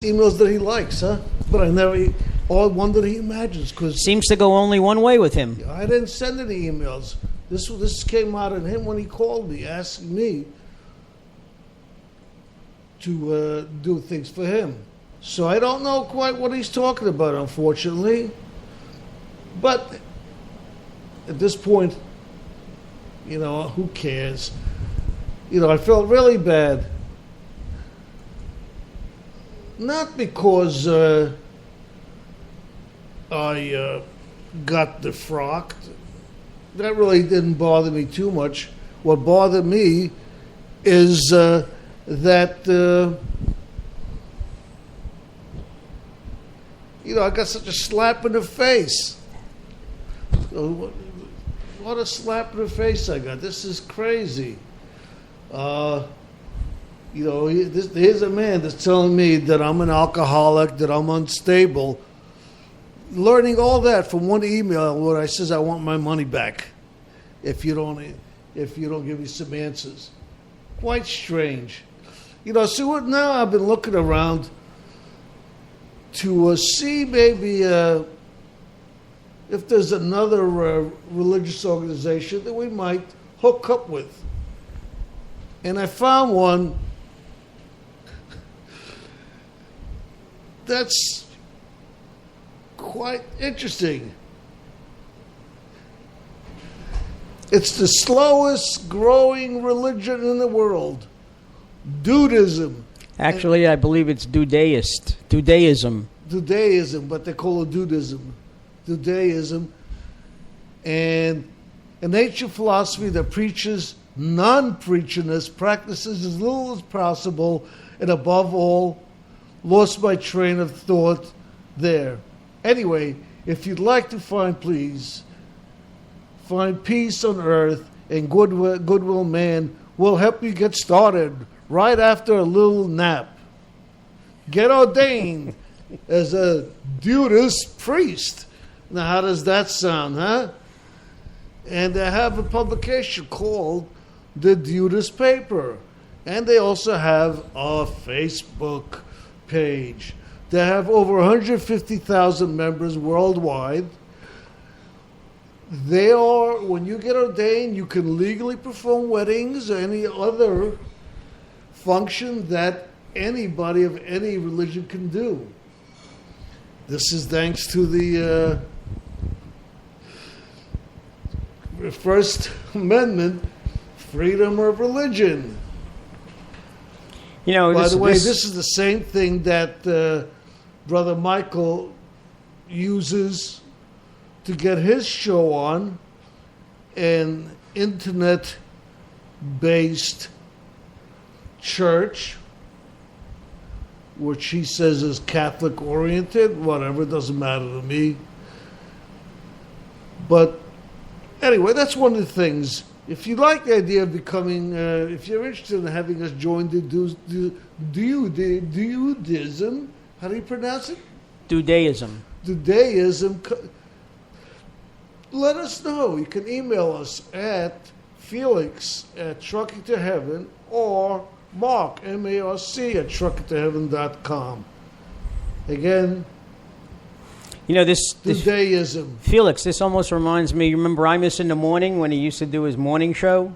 emails that he likes, huh? But I never, or one that he imagines, because Seems to go only one way with him. I didn't send any emails. This came out of him when he called me, asking me to do things for him. So I don't know quite what he's talking about, unfortunately. But at this point, who cares? I felt really bad. Not because I got defrocked. That really didn't bother me too much. What bothered me is that I got such a slap in the face. What a slap in the face I got. This is crazy. Here's a man that's telling me that I'm an alcoholic, that I'm unstable. Learning all that from one email where I says I want my money back if you don't give me some answers. Quite strange. So now I've been looking around to see maybe if there's another religious organization that we might hook up with. And I found one that's quite interesting. It's the slowest growing religion in the world. Dudism. Actually, I believe it's Dudaism. Dudaism, but they call it Dudism. Dudaism. And an ancient philosophy that preaches non-preacherness, practices as little as possible, and above all, lost my train of thought there. Anyway, if you'd like to find peace on earth and goodwill, man, we'll help you get started right after a little nap. Get ordained as a Dudist priest. Now, how does that sound, huh? And they have a publication called The Dudist Paper. And they also have a Facebook page. They have over 150,000 members worldwide. When you get ordained, you can legally perform weddings or any other function that anybody of any religion can do. This is thanks to the First Amendment, freedom of religion. By the way, this is the same thing that Brother Michael uses to get his show on, an internet-based church, which he says is Catholic-oriented. Whatever, it doesn't matter to me. But anyway, that's one of the things. If you like the idea of becoming, if you're interested in having us join the Dudaism, how do you pronounce it? Dudaism. Dudaism. Let us know. You can email us at Felix@truckingtoheaven or Mark, M-A-R-C, @truckingtoheaven.com. Again, this Dudaism. Felix, this almost reminds me, you remember Imus in the Morning when he used to do his morning show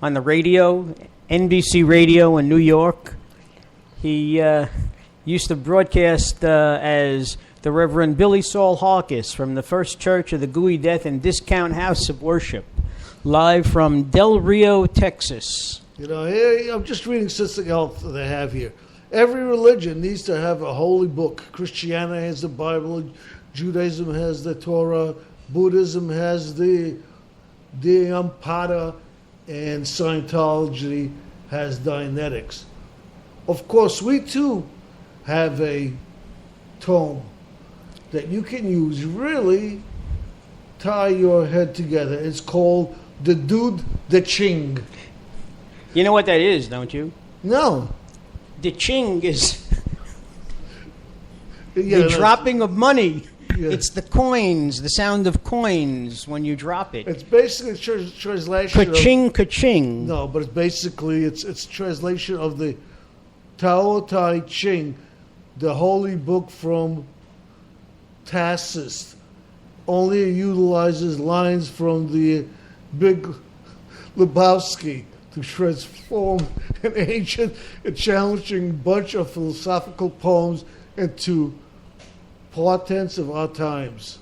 on the radio, NBC Radio in New York? He used to broadcast as the Reverend Billy Saul Harkis from the First Church of the Gooey Death and Discount House of Worship, live from Del Rio, Texas. I'm just reading Sister Health they have here. Every religion needs to have a holy book. Christianity has the Bible, Judaism has the Torah, Buddhism has the Dhammapada, and Scientology has Dianetics. Of course, we too have a tome that you can use, really tie your head together. It's called the Ching. You know what that is, don't you? No. The Ching is the dropping of money. Yeah. It's the coins, the sound of coins when you drop it. It's basically a translation ka-ching, ka-ching. No, but it's basically, it's translation of the Tao Tai Ching, the holy book from Tacitus only utilizes lines from the Big Lebowski to transform an ancient and challenging bunch of philosophical poems into portents of our times.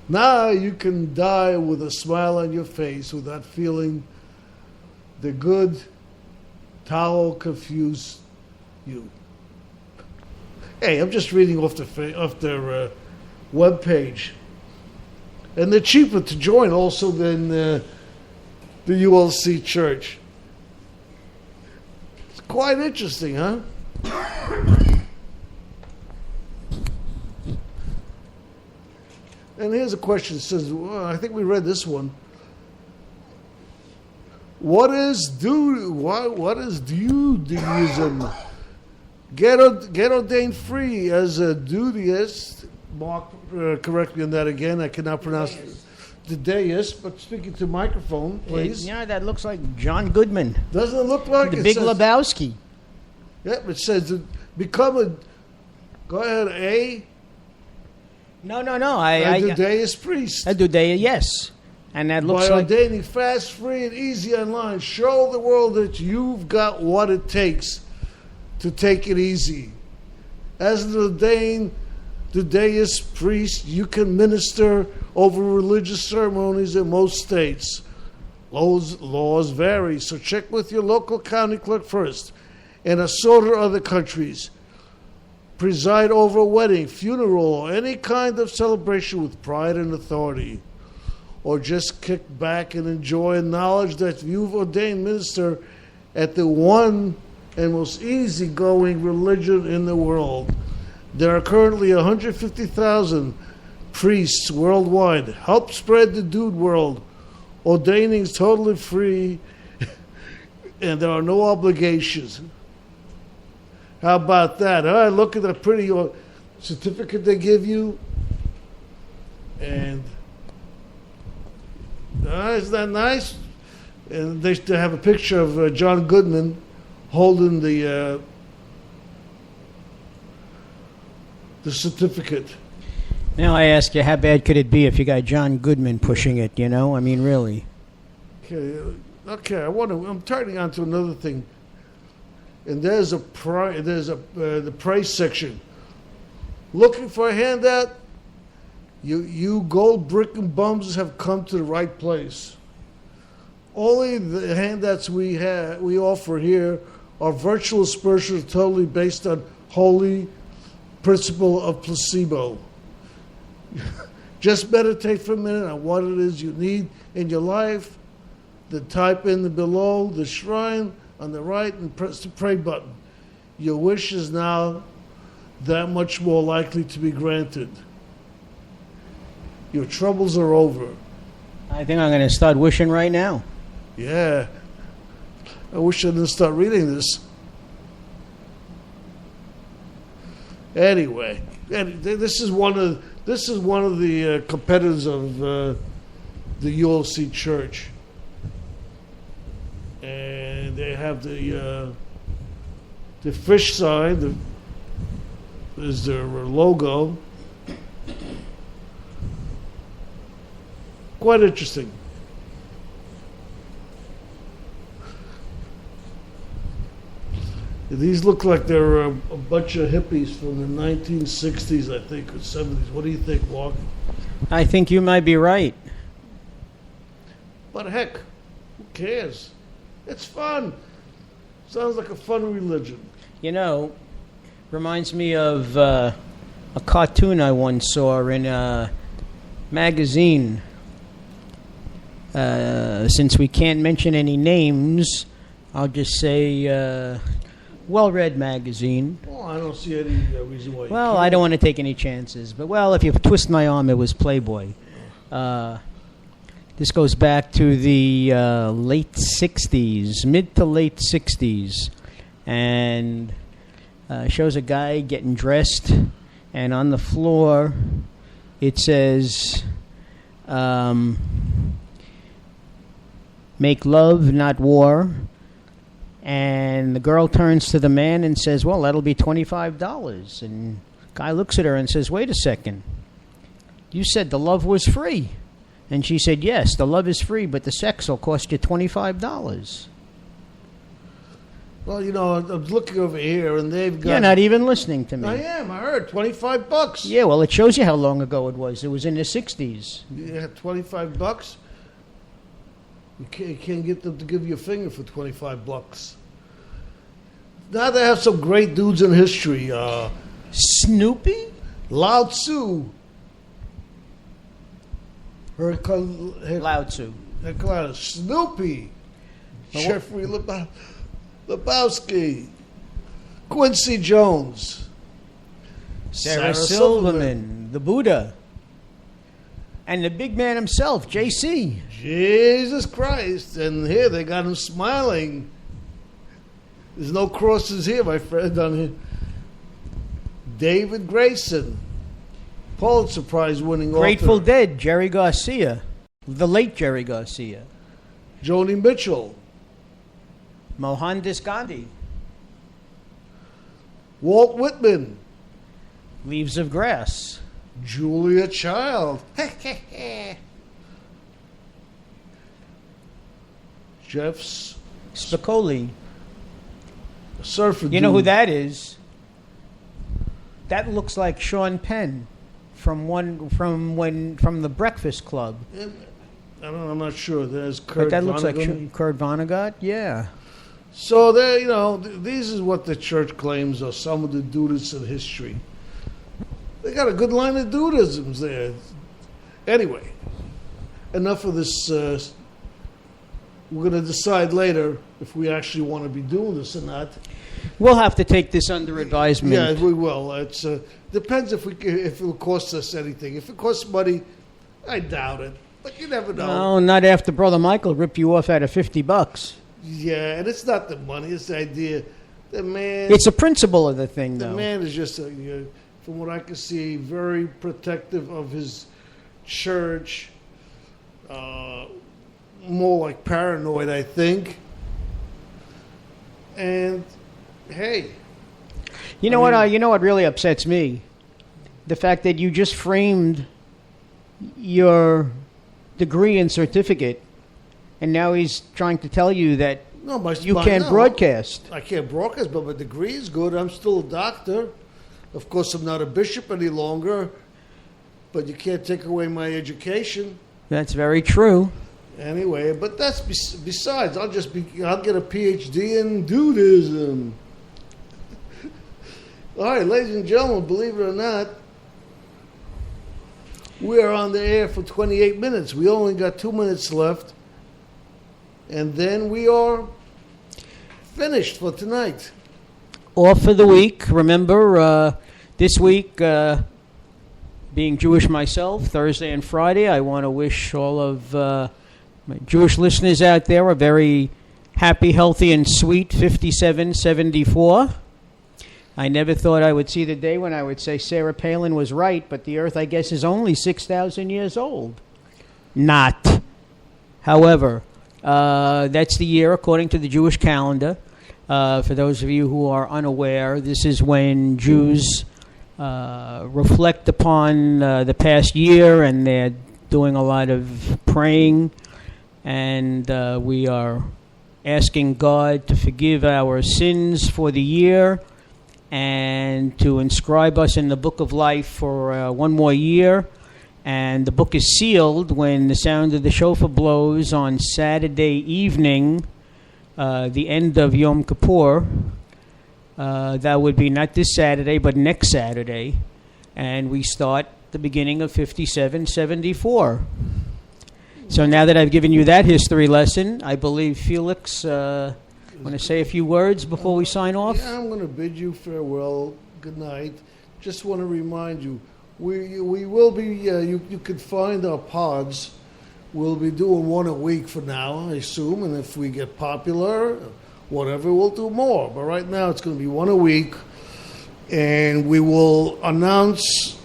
Now you can die with a smile on your face without feeling the good towel confuse you. Hey, I'm just reading off their web page, and they're cheaper to join also than the ULC Church. It's quite interesting, huh? And here's a question. It says, well, I think we read this one. What is Judaism? Get ordained free as a Judaist. Mark, correct me on that again. I cannot pronounce the deist, but speaking to microphone, please. Yeah, that looks like John Goodman. Doesn't it look like the Big Lebowski? Yep, it says become a. Go ahead, A. No. A Judaist priest. A Judaist, yes. And that looks by like ordaining fast, free, and easy online, show the world that you've got what it takes to take it easy. As an ordained Judaist priest, you can minister over religious ceremonies in most states. Laws vary, so check with your local county clerk first. In assorted other countries, preside over a wedding, funeral, or any kind of celebration with pride and authority. Or just kick back and enjoy knowledge that you've ordained minister at the one and most easygoing religion in the world. There are currently 150,000 priests worldwide. Help spread the dude world. Ordaining is totally free, and there are no obligations. How about that? All right, look at the pretty certificate they give you. And isn't that nice? And they have a picture of John Goodman holding the certificate. Now I ask you, how bad could it be if you got John Goodman pushing it? You know, I mean, really. Okay. I'm turning on to another thing, and there's the price section. Looking for a handout? You gold brick and bums have come to the right place. Only the handouts we offer here are virtual spirituals totally based on holy principle of placebo. Just meditate for a minute on what it is you need in your life, then type in below the shrine on the right and press the pray button. Your wish is now that much more likely to be granted. Your troubles are over. I think I'm going to start wishing right now. Yeah. I wish I didn't start reading this. Anyway, this is one of the competitors of the ULC Church, and they have the fish sign. Is their logo. Quite interesting. These look like they're a bunch of hippies from the 1960s, I think, or 70s. What do you think, Walk? I think you might be right. But heck, who cares? It's fun. Sounds like a fun religion. You know, reminds me of a cartoon I once saw in a magazine. Since we can't mention any names, I'll just say well-read magazine. Oh, I don't see any reason why you Well, can't. I don't want to take any chances. But, well, if you twist my arm, it was Playboy. This goes back to the late 60s, mid to late 60s. And shows a guy getting dressed. And on the floor, it says, make love, not war. And the girl turns to the man and says, well, that'll be $25. And the guy looks at her and says, wait a second. You said the love was free. And she said, yes, the love is free, but the sex will cost you $25. Well, you know, I'm looking over here, and they've got... You're not even listening to me. I am. I heard $25. Yeah, well, it shows you how long ago it was. It was in the 60s. Yeah, $25. You can't get them to give you a finger for $25. Now they have some great dudes in history. Snoopy? Lao Tzu. Lao Tzu. Snoopy. Jeffrey Lebowski. Quincy Jones. Sarah Silverman. The Buddha. And the big man himself, J.C. Jesus Christ. And here they got him smiling. There's no crosses here, my friend, on here. David Grayson. Pulitzer Prize winning author. Grateful Dead, Jerry Garcia. The late Jerry Garcia. Joni Mitchell. Mohandas Gandhi. Walt Whitman. Leaves of Grass. Julia Child. Jeff Spicoli. Surfer You know who that is? That looks like Sean Penn from the Breakfast Club. I'm not sure. There's Kurt But that looks Vonnegut. like Kurt Vonnegut. Yeah. So there, you know, these is what the church claims are some of the dudists in history. They got a good line of dudisms there. Anyway, enough of this. We're going to decide later if we actually want to be doing this or not. We'll have to take this under advisement. Yeah, we will. It's depends if it will cost us anything. If it costs money, I doubt it. But you never know. No, not after Brother Michael ripped you off out of $50. Yeah, and it's not the money; it's the idea. The man. It's a principle of the thing, though. The man is just, from what I can see, very protective of his church. More like paranoid, I think. And hey, You know what really upsets me? The fact that you just framed your degree and certificate, and now he's trying to tell you that you can't broadcast. I can't broadcast, but my degree is good. I'm still a doctor. Of course, I'm not a bishop any longer, but you can't take away my education. That's very true. Anyway, but that's besides. I'll get a PhD in dudism. All right, ladies and gentlemen, believe it or not, we are on the air for 28 minutes. We only got 2 minutes left, and then we are finished for tonight. Off for the week. Remember, this week, being Jewish myself, Thursday and Friday, I want to wish all of my Jewish listeners out there a very happy, healthy, and sweet 5774. I never thought I would see the day when I would say Sarah Palin was right, but the Earth, I guess, is only 6,000 years old. Not. However, that's the year according to the Jewish calendar. For those of you who are unaware, this is when Jews reflect upon the past year, and they're doing a lot of praying, and we are asking God to forgive our sins for the year and to inscribe us in the book of life for one more year. And the book is sealed when the sound of the shofar blows on Saturday evening, the end of Yom Kippur. That would be not this Saturday, but next Saturday. And we start the beginning of 5774. So now that I've given you that history lesson, I believe Felix want to say a few words before we sign off? Yeah, I'm going to bid you farewell. Good night. Just want to remind you, we will be, you could find our pods. We'll be doing one a week for now, I assume, and if we get popular, whatever, we'll do more. But right now it's going to be one a week, and we will announce,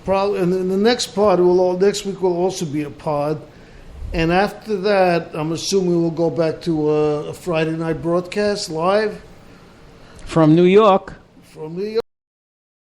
probably, and then the next pod, next week will also be a pod, And after that, I'm assuming we'll go back to a Friday night broadcast live From New York. from New York.